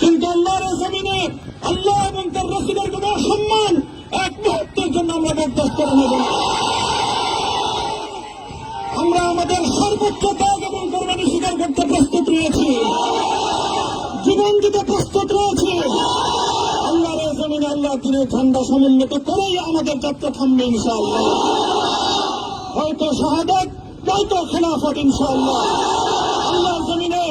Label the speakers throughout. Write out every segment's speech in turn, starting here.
Speaker 1: কিন্তু আল্লাহর জমিনে আল্লাহ এবং তার রাসূলের কোন সম্মান এক মুহূর্তের জন্য আমরা বরদাস্ত করে নেব না। আমরা আমাদের সর্বোচ্চ ত্যাগ এবং কোরবানি স্বীকার করতে প্রস্তুত রয়েছি, জীবন দিতে প্রস্তুত রয়েছি। আল্লাহর জমিনে আল্লাহ দিনের ঝান্ডা সমুন্নত করেই আমাদের যাত্রা থামবে ইনশাআল্লাহ। হয়তো শাহাদাত, নয়তো খেলাফত ইনশাআল্লাহ। আল্লাহর জমিনে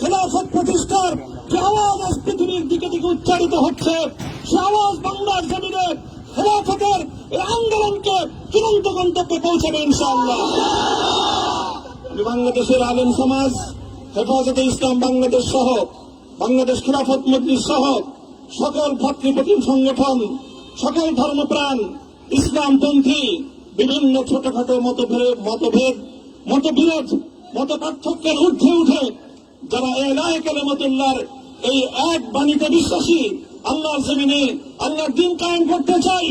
Speaker 1: খেলাফত প্রতিষ্ঠার যে আওয়াজ আজ পৃথিবীর দিকে দিকে উচ্চারিত হচ্ছে, সে আওয়াজ বাংলার জমিনে খেলাফতের এই আন্দোলনকে চূড়ান্ত গন্তব্যে পৌঁছাবে ইনশাআল্লাহ। বাংলাদেশের আলেম সমাজ, হেফাজতে ইসলাম বাংলাদেশ সহ বাংলাদেশ খেলাফত মজলিস সহ সকল ভাতৃপ্রতিম সংগঠন, সকল ধর্মপ্রাণ, ইসলামপন্থী বিভিন্ন ছোটখাটো মতবিরোধ, মত পার্থক্যের ঊর্ধ্বে উঠে যারা ইলাহি কালিমাতুল্লাহর এই এক বাণীতে বিশ্বাসী, আল্লাহর জমিনে আল্লাহর দ্বীন কায়েম করতে চাই,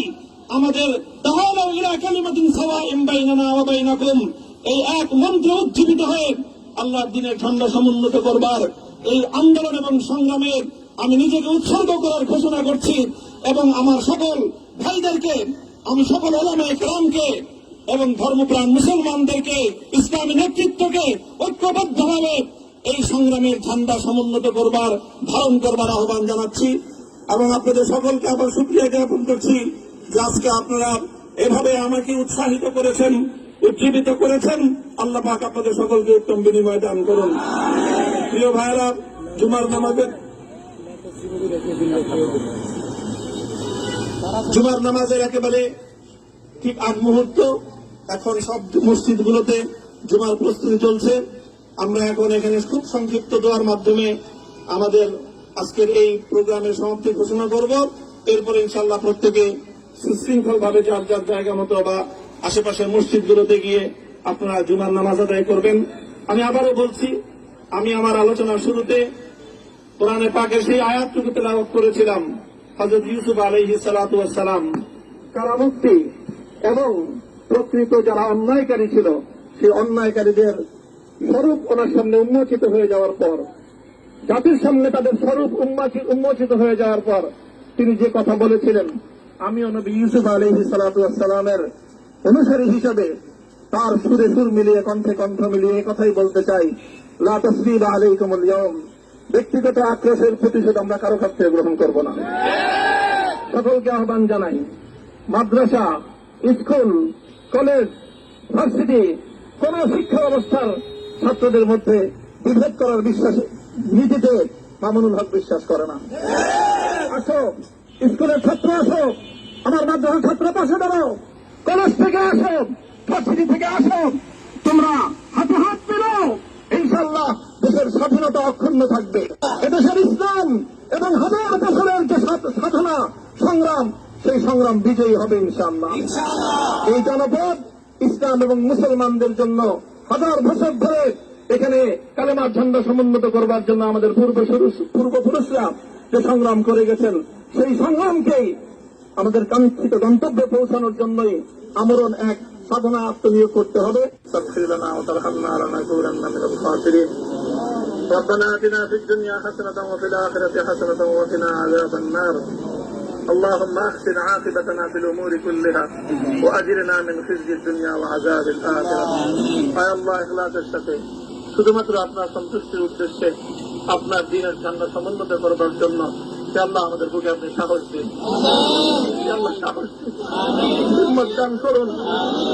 Speaker 1: আমাদের তাআলা ইলা কালিমাতিন সাওয়াইন বাইনানা ওয়া বাইনাকুম এই এক মন্ত্রে উজ্জীবিত হয়ে আল্লাহর দ্বীনের ঝান্ডা সমুন্নত করবার এই আন্দোলন এবং সংগ্রামে আমি নিজেকে উৎসর্গ করার ঘোষণা করছি। এবং আমার সকল ভাইদেরকে, আমি সকল উলামায়ে কেরামকে এবং ধর্মপ্রাণ মুসলমানদেরকে, ইসলামী নেতৃত্বকে ঐক্যবদ্ধভাবে এই সংগ্রামের ঝান্ডা সমুন্নত করবার, ধারণ করবার আহ্বান জানাচ্ছি। এবং আপনাদের সকলকে আবার শুকরিয়া জ্ঞাপন করছি যে আজকে আপনারা এভাবে আমাকে উৎসাহিত করেছেন, উজ্জীবিত করেছেন। আল্লাহ পাক আপনাদের সকলকে উত্তম বিনিময় দান করুন। প্রিয় ভাইরা, জুমার নামাজের একেবারে ঠিক আগ মুহূর্ত, এখন সব মসজিদগুলোতে জুমার প্রস্তুতি চলছে। আমরা এখন এখানে খুব সংক্ষিপ্ত দোয়ার মাধ্যমে আমাদের আজকের এই প্রোগ্রামের সমাপ্তি ঘোষণা করব। এরপরে ইনশাআল্লাহ প্রত্যেকে সুশৃঙ্খল ভাবে যার যার জায়গা মতো বা আশেপাশের মসজিদগুলোতে গিয়ে আপনারা জুমার নামাজ আদায় করবেন। আমি আবারও বলছি, আমি আমার আলোচনার শুরুতে কোরআনে পাকের সেই আয়াতটুকু তেলাওয়াত করেছিলাম, হযরত ইউসুফ আলাইহিস সালাতু ওয়াস সালাম কারামুক্তি এবং প্রকৃত যারা অন্যায়কারী ছিল সেই অন্যায়কারীদের স্বরূপ ওনার সামনে উন্মোচিত হয়ে যাওয়ার পর, জাতির সামনে তাদের স্বরূপ উন্মোচিত হয়ে যাওয়ার পর তিনি যে কথা বলেছিলেন, আমিও নবী ইউসুফ আলাইহিস সালাতু ওয়াস সালামের অনুসারী হিসেবে তার সুরে সুর মিলিয়ে, কণ্ঠে কণ্ঠ মিলিয়ে এই কথাই বলতে চাই, লা তাসরিবা আলাইকুমুল ইয়াউম, ব্যক্তিগত আক্রোশের প্রতিশোধ আমরা কারো কাছ থেকে গ্রহণ করব না। সকলকে আহ্বান জানাই, মাদ্রাসা, স্কুল, কলেজ, ভার্সিটি, কোন শিক্ষা ব্যবস্থার ছাত্রদের মধ্যে বিভেদ করার নীতিতে মামুনুল হক বিশ্বাস করে না। আসো, স্কুলের ছাত্র আসো, আমার মাদ্রাসার ছাত্র পাশে দাঁড়াও, কলেজ থেকে আসো, ভার্সিটি থেকে আসো, তোমরা হাতে হাত মিলাও, ইনশাআল্লাহ দেশের স্বাধীনতা অক্ষুণ্ণ থাকবে। এদেশের ইসলাম এবং হাজার বছরের যে সাধনা সংগ্রাম, সেই সংগ্রাম বিজয়ী হবে ইনশাআল্লাহ। এই জনপদ ইসলাম এবং মুসলমানদের জন্য হাজার বছর ধরে এখানে কালেমার ঝান্ডা সমুন্নত করবার জন্য আমাদের পূর্বপুরুষরা যে সংগ্রাম করে গেছেন, সেই সংগ্রামকেই আমাদের কাঙ্ক্ষিত গন্তব্যে পৌঁছানোর জন্যই আমরণ এক সাধনা আত্মনিয়োগ করতে হবে। ربنا آتنا في الدنيا حسنة وفي الآخرة حسنة وقنا عذاب النار اللهم أحسن عاقبتنا في الأمور كلها وأجرنا من خزي الدنيا وعذاب الآخرة يا الله إخلاصের সাথে শুধুমাত্র আপনার সন্তুষ্টির উদ্দেশ্যে আপনার দ্বীনের ঝান্ডা সমুন্নত করবার জন্য আল্লাহ আমাদের বুকে আপনি সাহস দিন, আল্লাহ সাহস দিন, হিম্মত দান করুন।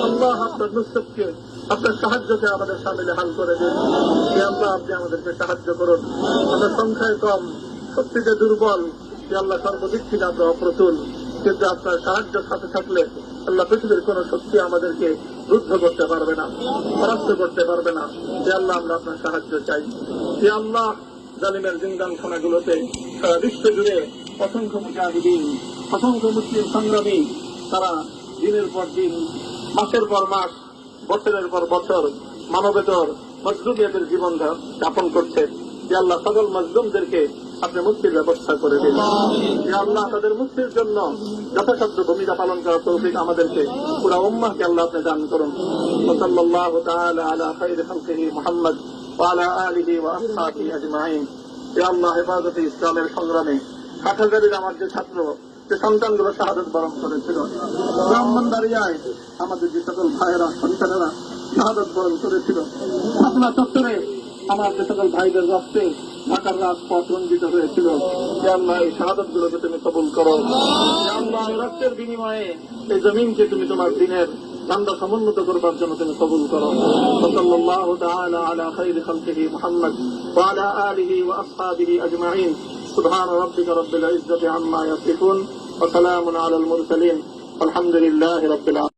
Speaker 1: আল্লাহ আপনার নুসরতকে, আপনার সাহায্যকে আমাদের সামিলে হাল করে দিন। আল্লাহ আপনি আমাদেরকে সাহায্য করুন। আমরা সংখ্যায় কম, শক্তিতে দুর্বল, আল্লাহ সর্বদিক থেকে আমরা অপ্রতুল, কিন্তু আপনার সাহায্য সাথে থাকলে আল্লাহ পৃথিবীর কোন শক্তি আমাদেরকে রুদ্ধ করতে পারবে না, পরাস্ত করতে পারবে না। আল্লাহ আমরা আপনার সাহায্য চাই। আল্লাহ জালিমের জিন্দানখানাগুলোতে সারা বিশ্ব জুড়ে অসংখ্য মুজাহিদিন, অসংখ্য মুসলিম সংগ্রামী, তারা দিনের পর দিন, মাসের পর মাস, বছরের পর বছর মানবেতর মজলুমিয়াতের জীবন যাপন করছে। আল্লাহ সকল মজলুমদেরকে আপনি মুক্তির ব্যবস্থা করে দিন। আল্লাহ তাদের মুক্তির জন্য যথাসাধ্য ভূমিকা পালন করার তৌফিক আমাদেরকে, পুরা উম্মাহকে আল্লাহ আপনি দান করুন। সাল্লাল্লাহু তাআলা আলা খায়রি খালকিহি মুহাম্মদ ওয়া আলা আলিহি ওয়া আসহাবিহি আজমাইন। এ আল্লাহ হেফাজতে ইসলামের সংগ্রামে কাঠাগাড়ির আমার যে ছাত্র যে সন্তানগুলো শাহাদত বরণ করেছিল, ব্রাহ্মণবাড়িয়ায় আমাদের যে সকল ভাইয়েরা সন্তানেরা শাহাদত বরণ করেছিল, শাপলা চত্বরে আমার যে সকল ভাইদের রক্তে ঢাকার রাজপথ রঞ্জিত হয়েছিল, যে আল্লাহ এই শাহাদত গুলোকে তুমি কবুল করো। যে আল্লাহ এই রক্তের বিনিময়ে এই জমিনকে তুমি তোমার দিনের ধান্দা সমুন্নত করবার জন্য তুমি কবুল করো। সাল্লাল্লাহু তাআলা আলা খায়রি খালকিহি মুহাম্মদ ওয়া আলা আলিহি ওয়া আসহাবিহি আজমাইন। সুবহান রাব্বিকা রাব্বিল ইজ্জাতি আম্মা ইয়াসিফুন ওয়া সালামুন আলাল মুরসালিন। আলহামদুলিল্লাহি রাব্বিল আলামিন।